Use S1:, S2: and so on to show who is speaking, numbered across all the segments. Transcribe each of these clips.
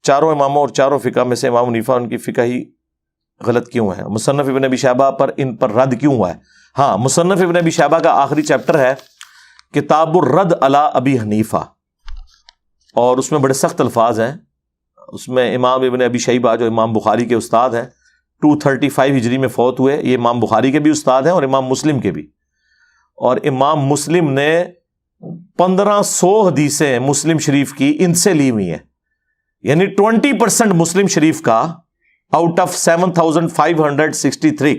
S1: چاروں اماموں اور چاروں فقہ میں سے امام حنیفہ ان کی فقہ ہی غلط کیوں ہے؟ مصنف ابن ابی شیبہ پر ان پر رد کیوں ہوا ہے؟ ہاں، مصنف ابن ابی شیبہ کا آخری چیپٹر ہے کتاب الرد علی ابی حنیفہ، اور اس میں بڑے سخت الفاظ ہیں. اس میں امام ابن ابی شیبہ جو امام بخاری کے استاد ہیں 235 ہجری میں فوت ہوئے، یہ امام بخاری کے بھی استاد ہیں اور امام مسلم کے بھی. اور امام مسلم نے 1500 حدیثیں مسلم شریف کی ان سے لی ہوئی ہیں، یعنی 20% مسلم شریف کا آؤٹ آف 7563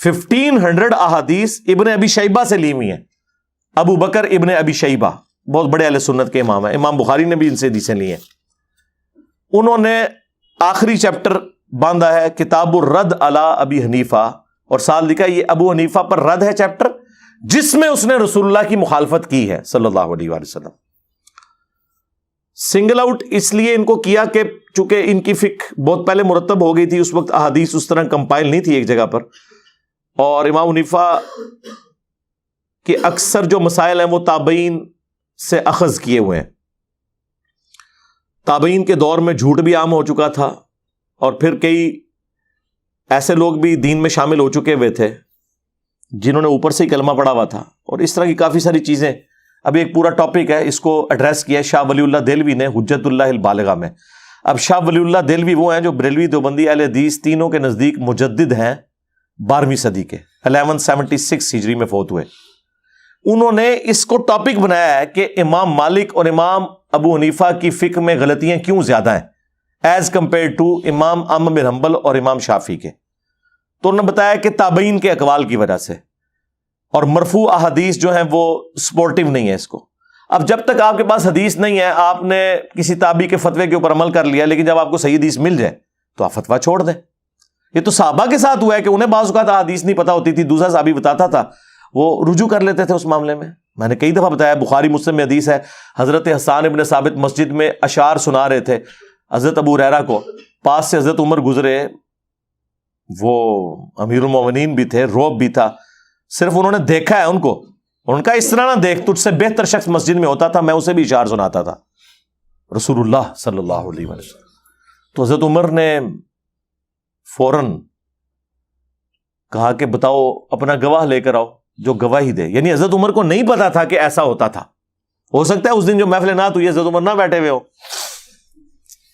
S1: 1500 احادیث ابن ابی شیبہ سے لی ہوئی ہیں. ابو بکر ابن ابی شیبہ بہت بڑے اہل سنت کے امام ہیں، امام بخاری نے بھی ان سے حدیثیں لی ہیں. انہوں نے آخری چیپٹر باندھا ہے کتاب الرد علی ابی حنیفہ، اور ساتھ لکھا یہ ابو حنیفہ پر رد ہے چیپٹر، جس میں اس نے رسول اللہ کی مخالفت کی ہے صلی اللہ علیہ وآلہ وسلم. سنگل آؤٹ اس لیے ان کو کیا کہ چونکہ ان کی فقہ بہت پہلے مرتب ہو گئی تھی، اس وقت احادیث اس طرح کمپائل نہیں تھی ایک جگہ پر، اور امام حنیفہ کے اکثر جو مسائل ہیں وہ تابعین سے اخذ کیے ہوئے ہیں. تابعین کے دور میں جھوٹ بھی عام ہو چکا تھا، اور پھر کئی ایسے لوگ بھی دین میں شامل ہو چکے ہوئے تھے جنہوں نے اوپر سے ہی کلمہ پڑھا ہوا تھا، اور اس طرح کی کافی ساری چیزیں. ابھی ایک پورا ٹاپک ہے، اس کو ایڈریس کیا ہے شاہ ولی اللہ دہلوی نے حجت اللہ البالغہ میں. اب شاہ ولی اللہ دہلوی وہ ہیں جو بریلوی دیوبندی اہل حدیث تینوں کے نزدیک مجدد ہیں 12ویں صدی کے، 1176 ہجری میں فوت ہوئے. انہوں نے اس کو ٹاپک بنایا ہے کہ امام مالک اور امام ابو حنیفہ کی فقہ میں غلطیاں کیوں زیادہ ہیں ایز کمپیئر ٹو امام احمد بن حنبل اور امام شافعی کے. تو انہوں نے بتایا کہ تابعین کے اقوال کی وجہ سے، اور مرفوع احادیث جو ہیں وہ سپورٹیو نہیں ہے اس کو. اب جب تک آپ کے پاس حدیث نہیں ہے، آپ نے کسی تابعی کے فتوے کے اوپر عمل کر لیا، لیکن جب آپ کو صحیح حدیث مل جائے تو آپ فتویٰ چھوڑ دیں. یہ تو صحابہ کے ساتھ ہوا ہے کہ انہیں بعض اوقات حدیث نہیں پتہ ہوتی تھی، دوسرا صحابی بتاتا تھا، وہ رجوع کر لیتے تھے اس معاملے میں. میں نے کئی دفعہ بتایا، بخاری مسلم میں حدیث ہے، حضرت حسان ابن ثابت مسجد میں اشعار سنا رہے تھے حضرت ابو ہریرہ کو، پاس سے حضرت عمر گزرے، وہ امیر المومنین بھی تھے، رعب بھی تھا، صرف انہوں نے دیکھا ہے ان کو، ان کا اس طرح نہ دیکھ، تجھ سے بہتر شخص مسجد میں ہوتا تھا، میں اسے بھی اشعار سناتا تھا رسول اللہ صلی اللہ علیہ وسلم. تو حضرت عمر نے فوراً کہا کہ بتاؤ اپنا گواہ لے کر آؤ جو گواہی دے. یعنی حضرت عمر کو نہیں پتا تھا کہ ایسا ہوتا تھا. ہو سکتا ہے اس دن جو محفل نعت ہوئی حضرت عمر نہ بیٹھے ہوئے ہو.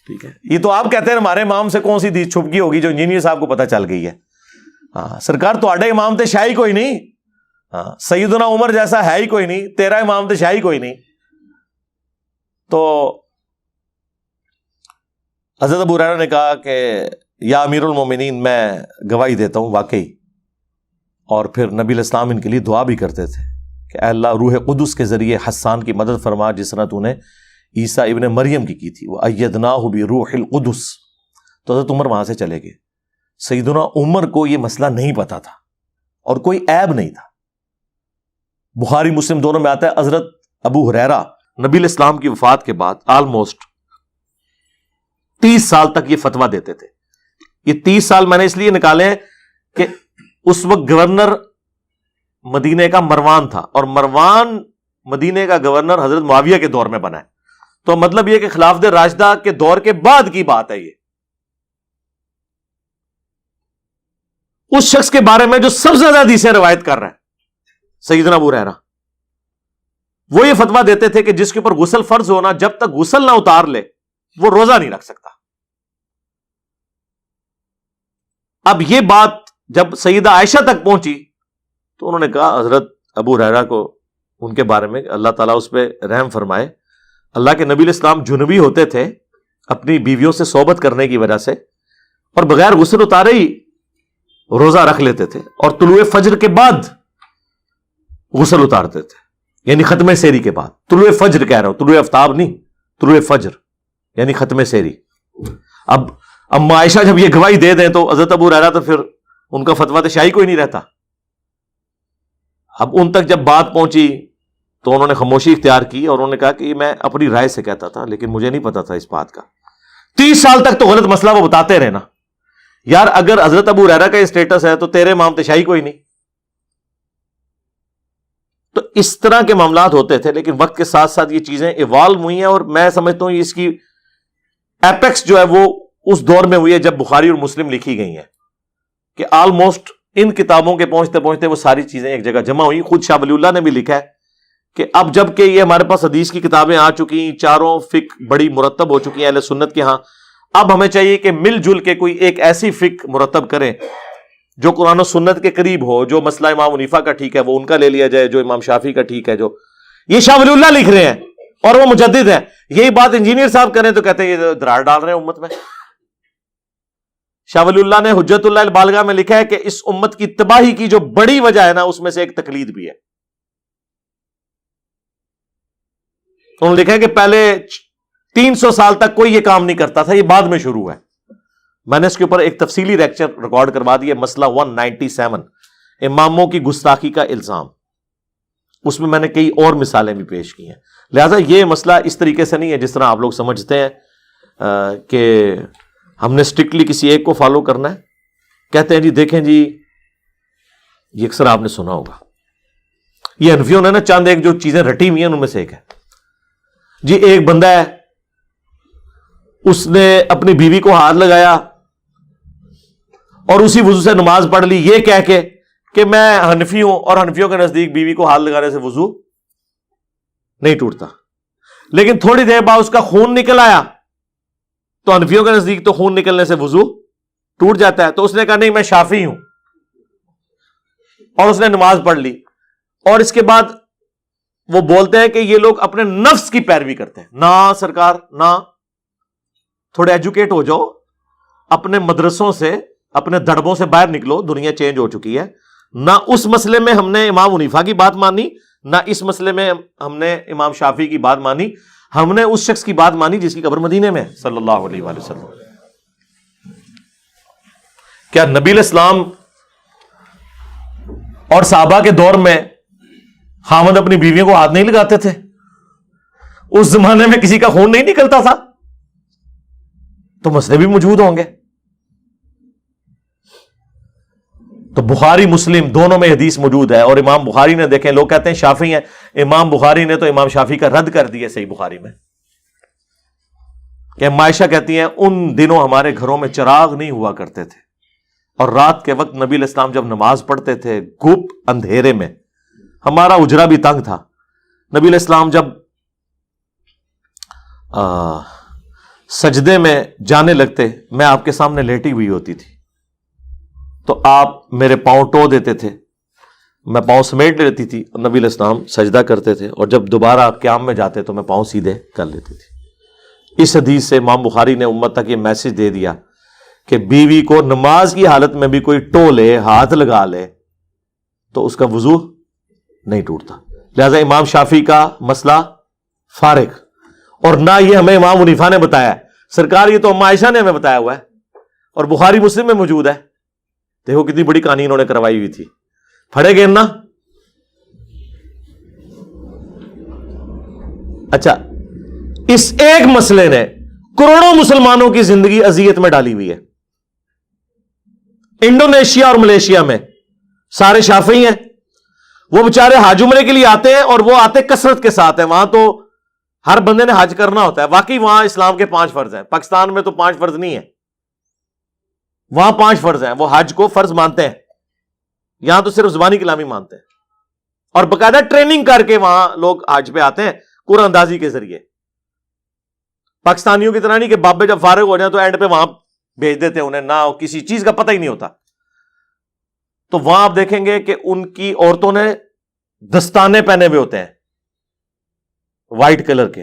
S1: ٹھیک ہے، یہ تو آپ کہتے ہیں ہمارے امام سے کون سی حدیث چھپ گئی ہوگی جو انجینئر صاحب کو پتہ چل گئی ہے. ہاں سرکار تواڈے امام تے شاہی کوئی نہیں، ہاں سیدنا عمر جیسا ہے ہی کوئی نہیں، تیرا امام تے شاہی کوئی نہیں. تو حضرت ابو ہریرہ نے کہا کہ یا امیر المومنین میں گواہی دیتا ہوں واقعی. اور پھر نبی علیہ السلام ان کے لیے دعا بھی کرتے تھے کہ اے اللہ روح قدس کے ذریعے حسان کی مدد فرما جس طرح تو نے عیسیٰ ابن مریم کی تھی، وَأَيَّدْنَاهُ بِرُوحِ الْقُدُسِ. تو حضرت عمر وہاں سے چلے گئے. سیدنا عمر کو یہ مسئلہ نہیں پتا تھا اور کوئی عیب نہیں تھا. بخاری مسلم دونوں میں آتا ہے حضرت ابو ہریرہ نبی علیہ السلام کی وفات کے بعد آلموسٹ 30 سال تک یہ فتویٰ دیتے تھے. یہ 30 سال میں نے اس لیے نکالے ہیں کہ اس وقت گورنر مدینے کا مروان تھا، اور مروان مدینے کا گورنر حضرت معاویہ کے دور میں بنا ہے. تو مطلب یہ کہ خلافت راشدہ کے دور کے بعد کی بات ہے. یہ اس شخص کے بارے میں جو سب سے زیادہ حدیثیں روایت کر رہا ہے سیدنا ابو ہریرہ، وہ یہ فتویٰ دیتے تھے کہ جس کے اوپر غسل فرض ہونا جب تک غسل نہ اتار لے وہ روزہ نہیں رکھ سکتا. اب یہ بات جب سیدہ عائشہ تک پہنچی تو انہوں نے کہا حضرت ابو ہریرہ کو ان کے بارے میں اللہ تعالیٰ اس پہ رحم فرمائے، اللہ کے نبی علیہ السلام جنبی ہوتے تھے اپنی بیویوں سے صحبت کرنے کی وجہ سے، اور بغیر غسل اتارے ہی روزہ رکھ لیتے تھے، اور طلوع فجر کے بعد غسل اتارتے تھے، یعنی ختم سحری کے بعد. طلوع فجر کہہ رہا ہوں، طلوع آفتاب نہیں، طلوع فجر یعنی ختم سحری. اب اما عائشہ جب یہ گواہی دے دیں تو حضرت ابو ہریرہ تو پھر ان کا فتویٰ تو شاہی کوئی نہیں رہتا. اب ان تک جب بات پہنچی تو انہوں نے خاموشی اختیار کی، اور انہوں نے کہا کہ میں اپنی رائے سے کہتا تھا لیکن مجھے نہیں پتا تھا اس بات کا. 30 سال تک تو غلط مسئلہ وہ بتاتے رہے نا. یار اگر حضرت ابو ہریرہ کا یہ اسٹیٹس ہے تو تیرے امام تے شاہی کوئی نہیں. تو اس طرح کے معاملات ہوتے تھے، لیکن وقت کے ساتھ ساتھ یہ چیزیں ایوالو ہوئی ہیں، اور میں سمجھتا ہوں اس کی ایپیکس جو ہے وہ اس دور میں ہوئی ہے جب بخاری اور مسلم لکھی گئی ہیں، کہ آلموسٹ ان کتابوں کے پہنچتے پہنچتے وہ ساری چیزیں ایک جگہ جمع ہوئی. خود شاہ ولی اللہ نے بھی لکھا ہے کہ اب جب کہ یہ ہمارے پاس حدیث کی کتابیں آ چکی، چاروں فقہ بڑی مرتب ہو چکی ہیں اہل سنت کے ہاں، اب ہمیں چاہیے کہ مل جل کے کوئی ایک ایسی فقہ مرتب کریں جو قرآن و سنت کے قریب ہو. جو مسئلہ امام حنیفہ کا ٹھیک ہے وہ ان کا لے لیا جائے، جو امام شافعی کا ٹھیک ہے. جو یہ شاہ ولی اللہ لکھ رہے ہیں اور وہ مجدد ہیں. یہی بات انجینئر صاحب کریں تو کہتے ہیں یہ دراڑ ڈال رہے ہیں امت میں. شاہ ولی اللہ نے حجت اللہ البالغہ میں لکھا ہے کہ اس امت کی تباہی کی جو بڑی وجہ ہے نا، اس میں سے ایک تقلید بھی ہے. انہوں نے لکھا ہے کہ پہلے 300 سال تک کوئی یہ کام نہیں کرتا تھا، یہ بعد میں شروع ہے. میں نے اس کے اوپر ایک تفصیلی لیکچر ریکارڈ کروا دیا، مسئلہ 197 اماموں کی گستاخی کا الزام. اس میں نے کئی اور مثالیں بھی پیش کی ہیں. لہذا یہ مسئلہ اس طریقے سے نہیں ہے جس طرح آپ لوگ سمجھتے ہیں کہ ہم نے اسٹرکٹلی کسی ایک کو فالو کرنا ہے. کہتے ہیں جی دیکھیں جی، یہ اکثر آپ نے سنا ہوگا، یہ حنفیوں نے نا چاند ایک جو چیزیں رٹی ہوئی ہیں ان میں سے ایک ہے جی، ایک بندہ ہے اس نے اپنی بیوی کو ہاتھ لگایا اور اسی وضو سے نماز پڑھ لی، یہ کہہ کے کہ میں حنفی ہوں، اور حنفیوں کے نزدیک بیوی کو ہاتھ لگانے سے وضو نہیں ٹوٹتا. لیکن تھوڑی دیر بعد اس کا خون نکل آیا تو حنفیوں کے نزدیک تو خون نکلنے سے وضو ٹوٹ جاتا ہے. تو اس نے کہا نہیں میں شافعی ہوں، اور اس نے نماز پڑھ لی. اور اس کے بعد وہ بولتے ہیں کہ یہ لوگ اپنے نفس کی پیروی کرتے ہیں. نہ سرکار نہ، تھوڑے ایجوکیٹ ہو جاؤ، اپنے مدرسوں سے اپنے دڑبوں سے باہر نکلو، دنیا چینج ہو چکی ہے. نہ اس مسئلے میں ہم نے امام حنیفہ کی بات مانی، نہ اس مسئلے میں ہم نے امام شافعی کی بات مانی. ہم نے اس شخص کی بات مانی جس کی قبر مدینے میں صلی اللہ علیہ وآلہ وسلم. کیا نبی علیہ السلام اور صحابہ کے دور میں خاوند اپنی بیویوں کو ہاتھ نہیں لگاتے تھے؟ اس زمانے میں کسی کا خون نہیں نکلتا تھا؟ تو مسئلے بھی موجود ہوں گے. تو بخاری مسلم دونوں میں حدیث موجود ہے. اور امام بخاری نے، دیکھیں لوگ کہتے ہیں شافعی ہیں، امام بخاری نے تو امام شافعی کا رد کر دیا صحیح بخاری میں، کہ عائشہ کہتی ہیں ان دنوں ہمارے گھروں میں چراغ نہیں ہوا کرتے تھے، اور رات کے وقت نبی علیہ السلام جب نماز پڑھتے تھے گپ اندھیرے میں، ہمارا اجرا بھی تنگ تھا، نبی علیہ السلام جب سجدے میں جانے لگتے میں آپ کے سامنے لیٹی ہوئی ہوتی تھی، تو آپ میرے پاؤں ٹو دیتے تھے، میں پاؤں سمیٹ لیتی تھی، اور نبی علیہ السلام سجدہ کرتے تھے، اور جب دوبارہ قیام میں جاتے تو میں پاؤں سیدھے کر لیتی تھی. اس حدیث سے امام بخاری نے امت تک یہ میسج دے دیا کہ بیوی کو نماز کی حالت میں بھی کوئی ٹو لے، ہاتھ لگا لے، تو اس کا وضو نہیں ٹوٹتا. لہذا امام شافعی کا مسئلہ فارغ. اور نہ یہ ہمیں امام حنیفہ نے بتایا، سرکار یہ تو ام عائشہ نے ہمیں بتایا ہوا ہے، اور بخاری مسلم میں موجود ہے. دیکھو کتنی بڑی کہانی انہوں نے کروائی ہوئی تھی. پڑھے گئے نا؟ اچھا، اس ایک مسئلے نے کروڑوں مسلمانوں کی زندگی اذیت میں ڈالی ہوئی ہے. انڈونیشیا اور ملیشیا میں سارے شافعی ہیں، وہ بیچارے حج عمرے کے لیے آتے ہیں، اور وہ آتے کثرت کے ساتھ ہیں. وہاں تو ہر بندے نے حج کرنا ہوتا ہے. واقعی وہاں اسلام کے 5 فرض ہیں. پاکستان میں تو 5 فرض نہیں ہے، وہاں 5 فرض ہیں. وہ حج کو فرض مانتے ہیں، یہاں تو صرف زبانی کلامی مانتے ہیں. اور باقاعدہ ٹریننگ کر کے وہاں لوگ حج پہ آتے ہیں قرآن اندازی کے ذریعے. پاکستانیوں کی طرح نہیں کہ بابے جب فارغ ہو جائیں تو اینڈ پہ وہاں بھیج دیتے ہیں انہیں، نہ کسی چیز کا پتہ ہی نہیں ہوتا. تو وہاں آپ دیکھیں گے کہ ان کی عورتوں نے دستانے پہنے ہوئے ہوتے ہیں وائٹ کلر کے،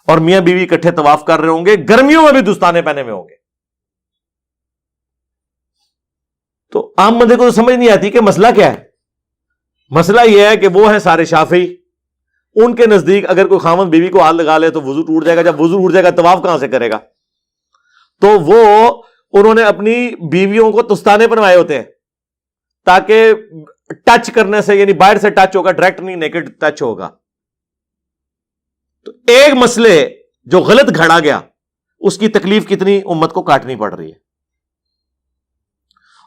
S1: اور میاں بیوی اکٹھے طواف کر رہے ہوں گے، گرمیوں میں بھی دستانے پہنے ہوئے ہوں گے. تو عام بندے کو تو سمجھ نہیں آتی کہ مسئلہ کیا ہے. مسئلہ یہ ہے کہ وہ ہیں سارے شافعی، ان کے نزدیک اگر کوئی خاوند بیوی کو ہاتھ لگا لے تو وضو ٹوٹ جائے گا. جب وضو ٹوٹ جائے گا طواف کہاں سے کرے گا؟ تو انہوں نے اپنی بیویوں کو دستانے بنوائے ہوتے ہیں تاکہ ٹچ کرنے سے، یعنی باہر سے ٹچ ہوگا، ڈائریکٹ نہیں، نیکڈ ٹچ ہوگا. تو ایک مسئلے جو غلط گھڑا گیا اس کی تکلیف کتنی امت کو کاٹنی پڑ رہی ہے.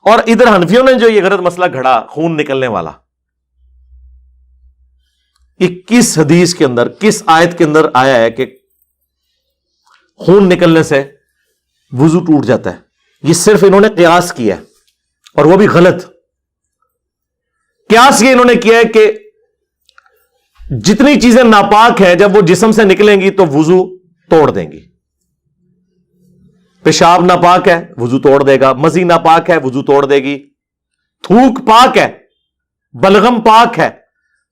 S1: اور ادھر حنفیوں نے جو یہ غلط مسئلہ گھڑا خون نکلنے والا، 21 حدیث کے اندر کس آیت کے اندر آیا ہے کہ خون نکلنے سے وضو ٹوٹ جاتا ہے. یہ صرف انہوں نے قیاس کیا ہے اور وہ بھی غلط. قیاس یہ انہوں نے کیا ہے کہ جتنی چیزیں ناپاک ہیں جب وہ جسم سے نکلیں گی تو وضو توڑ دیں گی. پیشاب ناپاک ہے وضو توڑ دے گا, مزی ناپاک ہے وضو توڑ دے گی, تھوک پاک ہے, بلغم پاک ہے,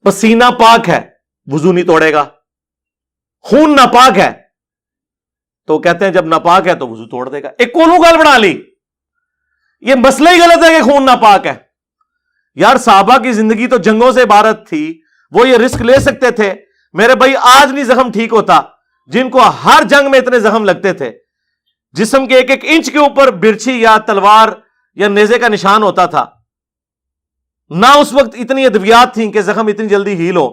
S1: پسینہ پاک ہے, وضو نہیں توڑے گا. خون ناپاک ہے تو کہتے ہیں جب ناپاک ہے تو وضو توڑ دے گا. ایک کونو گال بنا لی. یہ مسئلہ ہی غلط ہے کہ خون ناپاک ہے. یار صحابہ کی زندگی تو جنگوں سے عبارت تھی, وہ یہ رسک لے سکتے تھے. میرے بھائی آج نہیں زخم ٹھیک ہوتا جن کو ہر جنگ میں اتنے زخم لگتے تھے, جسم کے ایک ایک انچ کے اوپر برچھی یا تلوار یا نیزے کا نشان ہوتا تھا. نہ اس وقت اتنی ادویات تھیں کہ زخم اتنی جلدی ہیل ہو.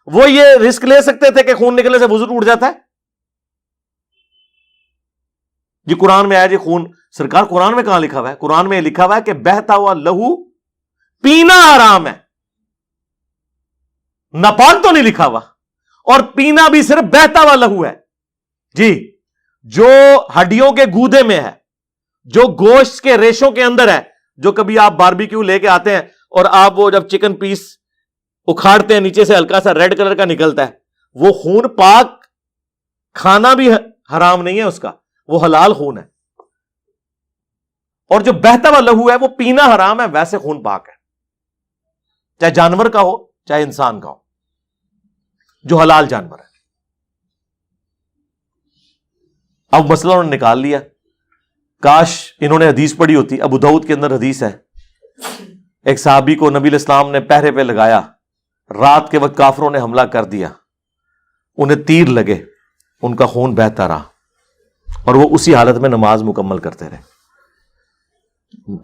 S1: وہ یہ رسک لے سکتے تھے کہ خون نکلنے سے وضو ٹوٹ جاتا ہے؟ جی قرآن میں آیا جی خون. سرکار قرآن میں کہاں لکھا ہوا ہے؟ قرآن میں لکھا ہوا ہے کہ بہتا ہوا لہو پینا حرام ہے. ناپاک تو نہیں لکھا ہوا, اور پینا بھی صرف بہتا ہوا لہو ہے. جی جو ہڈیوں کے گودے میں ہے, جو گوشت کے ریشوں کے اندر ہے, جو کبھی آپ باربیکیو لے کے آتے ہیں اور آپ وہ جب چکن پیس اکھاڑتے ہیں نیچے سے ہلکا سا ریڈ کلر کا نکلتا ہے, وہ خون پاک, کھانا بھی حرام نہیں ہے اس کا, وہ حلال خون ہے. اور جو بہتا ہوا لہو ہے وہ پینا حرام ہے, ویسے خون پاک ہے, چاہے جانور کا ہو چاہے انسان کا ہو, جو حلال جانور ہے. اب مسئلہ انہوں نے نکال لیا. کاش انہوں نے حدیث پڑھی ہوتی. ابو داؤد کے اندر حدیث ہے, ایک صحابی کو نبی علیہ السلام نے پہرے پہ لگایا, رات کے وقت کافروں نے حملہ کر دیا, انہیں تیر لگے, ان کا خون بہتا رہا اور وہ اسی حالت میں نماز مکمل کرتے رہے.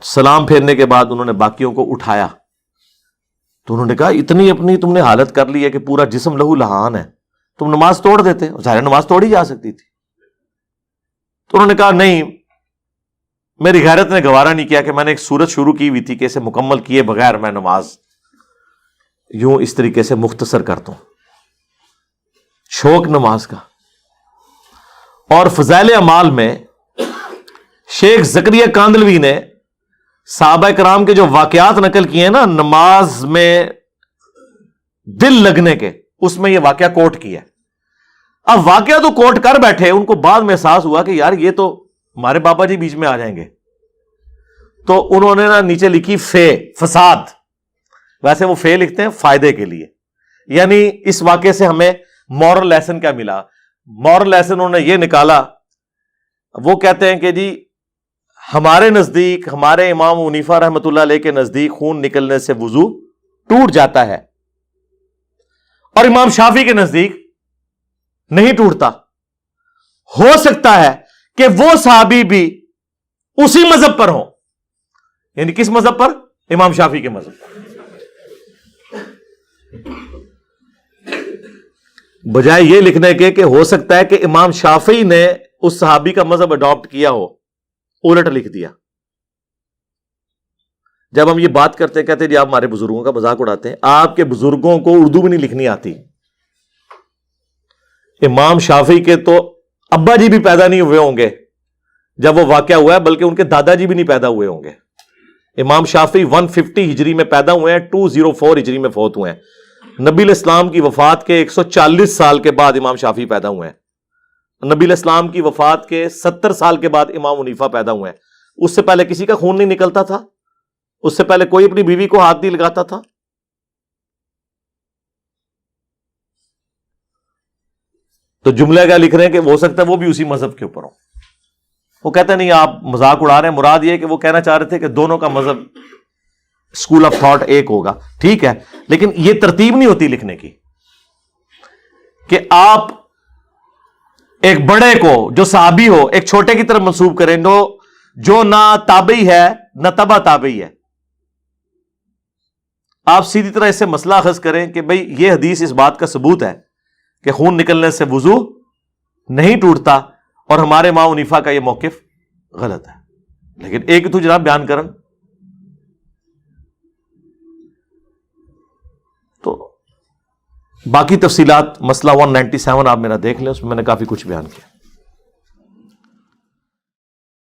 S1: سلام پھیرنے کے بعد انہوں نے باقیوں کو اٹھایا تو انہوں نے کہا اتنی اپنی تم نے حالت کر لی ہے کہ پورا جسم لہو لہان ہے, تم نماز توڑ دیتے. ظاہر نماز توڑی جا سکتی تھی. تو انہوں نے کہا نہیں, میری غیرت نے گوارا نہیں کیا کہ میں نے ایک سورت شروع کی ہوئی تھی کہ اسے مکمل کیے بغیر میں نماز یوں اس طریقے سے مختصر کرتا ہوں. شوق نماز کا. اور فضائل اعمال میں شیخ زکریا کاندلوی نے صحابہ کرام کے جو واقعات نقل کیے ہیں نا نماز میں دل لگنے کے, اس میں یہ واقعہ کوٹ کیا ہے. اب واقعہ تو کوٹ کر بیٹھے, ان کو بعد میں احساس ہوا کہ یار یہ تو ہمارے بابا جی بیچ میں آ جائیں گے, تو انہوں نے نا نیچے لکھی فساد. ویسے وہ لکھتے ہیں فائدے کے لیے, یعنی اس واقعے سے ہمیں مورل لیسن کیا ملا. مورل لیسن انہوں نے یہ نکالا, وہ کہتے ہیں کہ جی ہمارے نزدیک, ہمارے امام حنیفہ رحمۃ اللہ علیہ کے نزدیک خون نکلنے سے وضو ٹوٹ جاتا ہے, اور امام شافعی کے نزدیک نہیں ٹوٹتا. ہو سکتا ہے کہ وہ صحابی بھی اسی مذہب پر ہوں. یعنی کس مذہب پر؟ امام شافعی کے مذہب پر. بجائے یہ لکھنے کے کہ ہو سکتا ہے کہ امام شافعی نے اس صحابی کا مذہب اڈاپٹ کیا ہو, الٹ لکھ دیا. جب ہم یہ بات کرتے ہیں کہتے ہیں جی آپ ہمارے بزرگوں کا مذاق اڑاتے ہیں. آپ کے بزرگوں کو اردو بھی نہیں لکھنی آتی. امام شافعی کے تو ابا جی بھی پیدا نہیں ہوئے ہوں گے جب وہ واقعہ ہوا ہے, بلکہ ان کے دادا جی بھی نہیں پیدا ہوئے ہوں گے. امام شافعی 150 ہجری میں پیدا ہوئے ہیں, 204 ہجری میں فوت ہوئے ہیں. نبی علیہ السلام کی وفات کے 140 سال کے بعد امام شافعی پیدا ہوئے ہیں. نبی علیہ السلام کی وفات کے 70 سال کے بعد امام حنیفہ پیدا ہوئے ہیں. اس سے پہلے کسی کا خون نہیں نکلتا تھا, اس سے پہلے کوئی اپنی بیوی کو ہاتھ نہیں لگاتا تھا. تو جملہ کیا لکھ رہے ہیں کہ ہو سکتا ہے وہ بھی اسی مذہب کے اوپر ہو. وہ کہتے ہیں نہیں آپ مذاق اڑا رہے ہیں, مراد یہ کہ وہ کہنا چاہ رہے تھے کہ دونوں کا مذہب اسکول آف تھاٹ ایک ہوگا. ٹھیک ہے, لیکن یہ ترتیب نہیں ہوتی لکھنے کی کہ آپ ایک بڑے کو جو صحابی ہو ایک چھوٹے کی طرف منسوب کریں جو نہ تابعی ہے نہ تبع تابعی ہے. آپ سیدھی طرح اس سے مسئلہ اخذ کریں کہ بھئی یہ حدیث اس بات کا ثبوت ہے کہ خون نکلنے سے وضو نہیں ٹوٹتا, اور ہمارے امام حنیفہ کا یہ موقف غلط ہے. لیکن ایک تو جناب بیان کرن, تو باقی تفصیلات مسئلہ 197 آپ میرا دیکھ لیں, اس میں نے کافی کچھ بیان کیا.